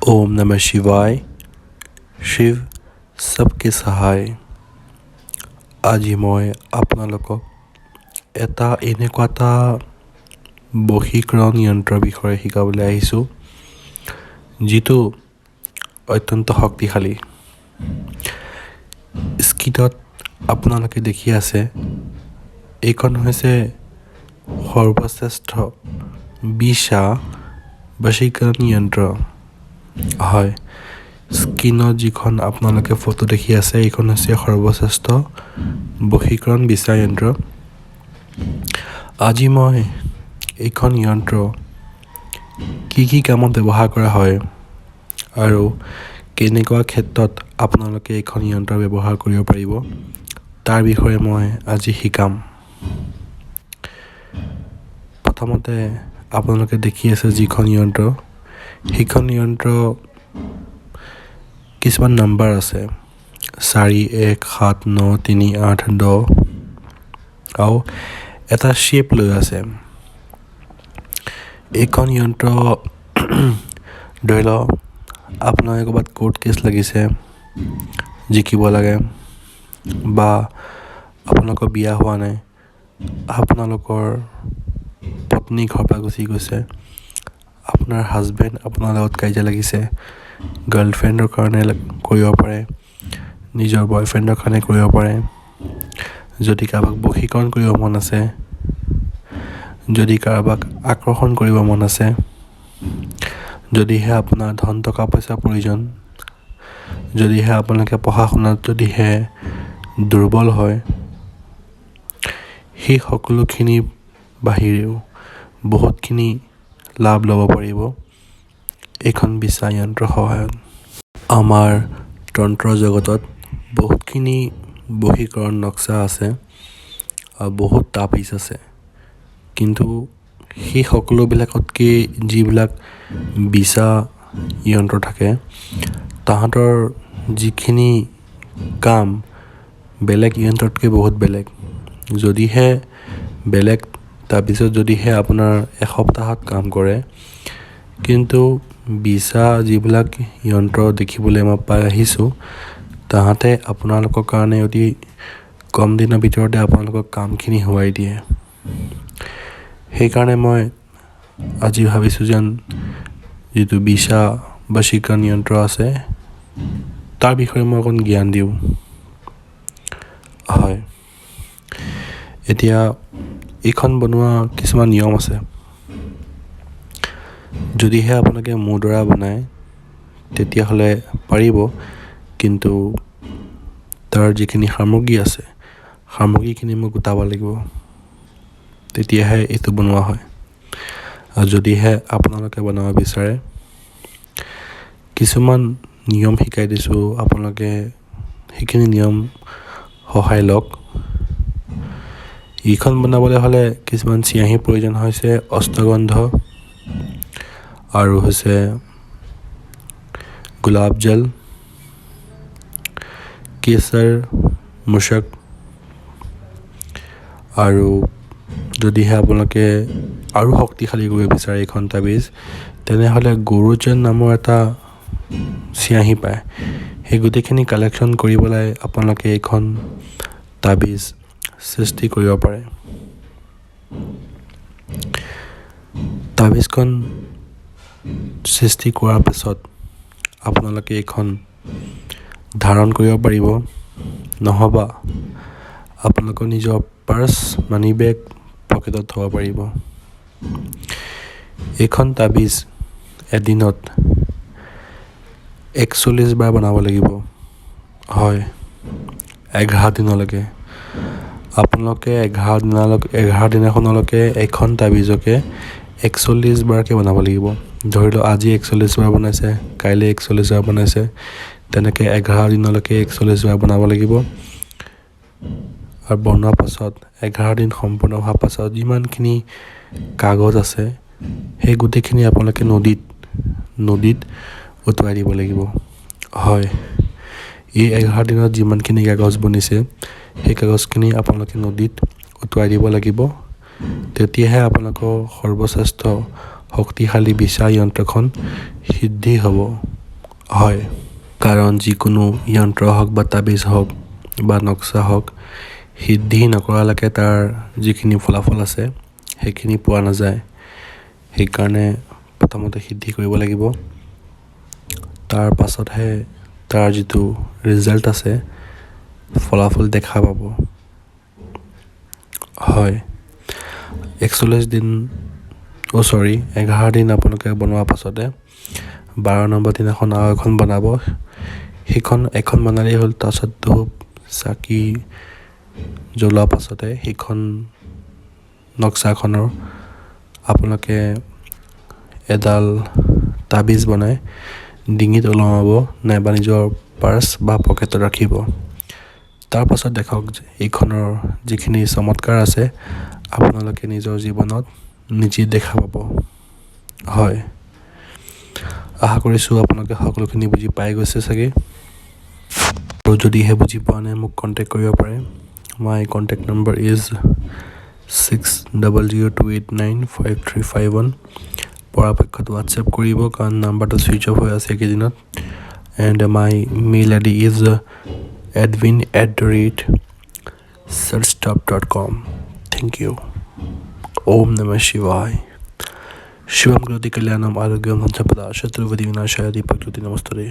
ओम नमः शिवाय। शिव सबके সহায়। আজি মই আপোনালোকক এনেকুৱা এটা বশীকৰণ যন্ত্ৰৰ বিষয়ে শিকাবলৈ আহিছোঁ, যিটো অত্যন্ত শক্তিশালী। স্ক্ৰীনত আপোনালোকে দেখি আছে, এইখন হৈছে সৰ্বশ্ৰেষ্ঠ বিশা বশীকৰণ যন্ত্ৰ। হয়, স্ক্ৰীনত যিখন আপোনালোকে ফটো দেখি আছে, এইখন হৈছে সৰ্বশ্ৰেষ্ঠ বশীকৰণ বিশা যন্ত্ৰ। আজি মই এইখন যন্ত্ৰ কি কামত ব্যৱহাৰ কৰা হয় আৰু কেনেকুৱা ক্ষেত্ৰত আপোনালোকে এইখন যন্ত্ৰ ব্যৱহাৰ কৰিব পাৰিব, তাৰ বিষয়ে মই আজি শিকাম। প্ৰথমতে আপোনালোকে দেখি আছে যিখন যন্ত্ৰ, সেইখন যন্ত্ৰ কিছুমান নম্বৰ আছে, 4 1 7 9 3 8 10 আৰু এটা শ্বেপ লৈ আছে। এইখন যন্ত্ৰ ধৰি লওক আপোনাৰ ক'ৰবাত কোৰ্ট কেছ লাগিছে, জিকিব লাগে, বা আপোনালোকৰ বিয়া হোৱা নাই, আপোনালোকৰ পত্নী ঘৰৰ পৰা গুচি গৈছে, আপোনাৰ হাজবেণ্ড আপোনাৰ লগত কাজিয়া লাগিছে, গাৰ্লফ্ৰেণ্ডৰ কাৰণে কৰিব পাৰে, নিজৰ বয়ফ্ৰেণ্ডৰ কাৰণে কৰিব পাৰে। যদি কাৰোবাক বশীকৰণ কৰিব মন আছে, যদি কাৰোবাক আকৰ্ষণ কৰিব মন আছে, যদিহে আপোনাৰ ধন টকা পইচাৰ প্ৰয়োজন, যদিহে আপোনালোকে পঢ়া শুনাত যদিহে দুৰ্বল হয়, সেই সকলোখিনিৰ বাহিৰেও বহুতখিনি লাভ ল'ব পাৰিব এইখন বিশা যন্ত্ৰৰ সহায়ত। আমাৰ তন্ত্ৰ জগতত বহুতখিনি বশীকৰণ নক্সা আছে আৰু বহুত তাবিজ আছে, কিন্তু সেই সকলোবিলাকতকৈ যিবিলাক বিশা যন্ত্ৰ থাকে, তাহাঁতৰ যিখিনি কাম বেলেগ যন্ত্ৰতকৈ বহুত বেলেগ। যদিহে বেলেগ তাবিজত যদিহে আপোনাৰ এসপ্তাহত কাম কৰে, কিন্তু বিশা যিবিলাক যন্ত্ৰ দেখিবলৈ মই পাই আহিছোঁ, তাহাঁতে আপোনালোকৰ কাৰণে অতি কম দিনৰ ভিতৰতে আপোনালোকৰ কামখিনি হোৱাই দিয়ে। সেইকাৰণে মই আজি ভাবিছোঁ যেন যিটো বিশা বশীকৰণ যন্ত্ৰ আছে, তাৰ বিষয়ে মই অকণ জ্ঞান দিওঁ। হয়, এতিয়া এইখন বনোৱা কিছুমান নিয়ম আছে। যদিহে আপোনালোকে মোৰ দ্বাৰা বনায় তেতিয়াহ'লে পাৰিব, কিন্তু তাৰ যিখিনি সামগ্ৰী আছে, সামগ্ৰীখিনি মই গোটাব লাগিব, তেতিয়াহে এইটো বনোৱা হয়। আৰু যদিহে আপোনালোকে বনাব বিচাৰে, কিছুমান নিয়ম শিকাই দিছোঁ, আপোনালোকে সেইখিনি নিয়ম সহায় লওক। এইখন বনাবলৈ হ'লে কিছুমান চিয়াঁহীৰ প্ৰয়োজন হৈছে, অষ্টগন্ধ আৰু হৈছে গোলাপ জল, কেশৰ, মুছক, আৰু যদিহে আপোনালোকে আৰু শক্তিশালী কৰিব বিচাৰে এইখন তাবিজ, তেনেহ'লে গুৰুজন নামৰ এটা চিয়াঁহী পায়। সেই গোটেইখিনি কালেকশ্যন কৰি পেলাই আপোনালোকে এইখন তাবিজ সৃষ্টি কৰিব পাৰে। তাবিজখন সৃষ্টি কৰাৰ পিছত আপোনালোকে এইখন ধাৰণ কৰিব পাৰিব, নহ'বা আপোনালোকৰ নিজৰ পাৰ্চ, মানি বেগ, পকেটত থ'ব পাৰিব। এইখন তাবিজ এদিনত 41 বাৰ বনাব লাগিব। হয়, 11 দিনলৈকে। আপোনালোকে 11 দিনাখনলৈকে এখন তাবিজকে 41 বাৰকৈ বনাব লাগিব। ধৰি লওক আজি 41 বাৰ বনাইছে, কাইলৈ 41 বাৰ বনাইছে, তেনেকৈ 11 দিনলৈকে 41 বাৰ বনাব লাগিব। আৰু বনোৱাৰ পাছত 11 দিন সম্পূৰ্ণ হোৱাৰ পাছত যিমানখিনি কাগজ আছে, সেই গোটেইখিনি আপোনালোকে নদীত উটুৱাই দিব লাগিব। হয়, এই 11 দিনত যিমানখিনি কাগজ বনিছে, সেই কাগজখিনি আপোনালোকে নদীত উটুৱাই দিব লাগিব। তেতিয়াহে আপোনালোকৰ সৰ্বশ্ৰেষ্ঠ শক্তিশালী বিশা যন্ত্ৰখন সিদ্ধি হ'ব। হয়, কাৰণ যিকোনো যন্ত্ৰ হওক বা তাবিজ হওক বা নক্সা হওক সিদ্ধি নকৰালৈকে তাৰ যিখিনি ফলাফল আছে সেইখিনি পোৱা নাযায়। সেইকাৰণে প্ৰথমতে সিদ্ধি কৰিব লাগিব, তাৰ পাছতহে তাৰ যিটো ৰিজাল্ট আছে ফলাফল দেখা পাব। হয়, 41 দিন 11 দিন আপোনালোকে বনোৱাৰ পাছতে 12 নম্বৰ দিনাখন আৰু এখন বনাব। এখন বনালেই হ'ল। তাৰপাছত ধূপ চাকি জ্বলোৱাৰ পাছতে সেইখন নক্সাখনৰ আপোনালোকে এডাল তাবিজ বনাই ডিঙিত ওলমাব নাইবা নিজৰ পাৰ্চ বা পকেটত ৰাখিব। তাৰপাছত দেখক যে এইখনৰ যিখিনি চমৎকাৰ আছে আপোনালোকে নিজৰ জীৱনত নিজে দেখা পাব। হয়, আশা কৰিছোঁ আপোনালোকে সকলোখিনি বুজি পাই গৈছে চাগে। আৰু যদিহে বুজি পোৱা নাই মোক কণ্টেক্ট কৰিব পাৰে। মাই কণ্টেক্ট নম্বৰ ইজ 6002895351। পৰাপক্ষত হোৱাটছএপ কৰিব কাৰণ নাম্বাৰটো ছুইচ অফ হৈ আছে এইকেইদিনত। And my mail I D is admin@searchtop.com. Thank you. Om Namah Shivaya. Shivam Kroti Kalyanam Arogyam Sanchapada Shatruvadi Vinashaya Deepak Jyoti Namastare.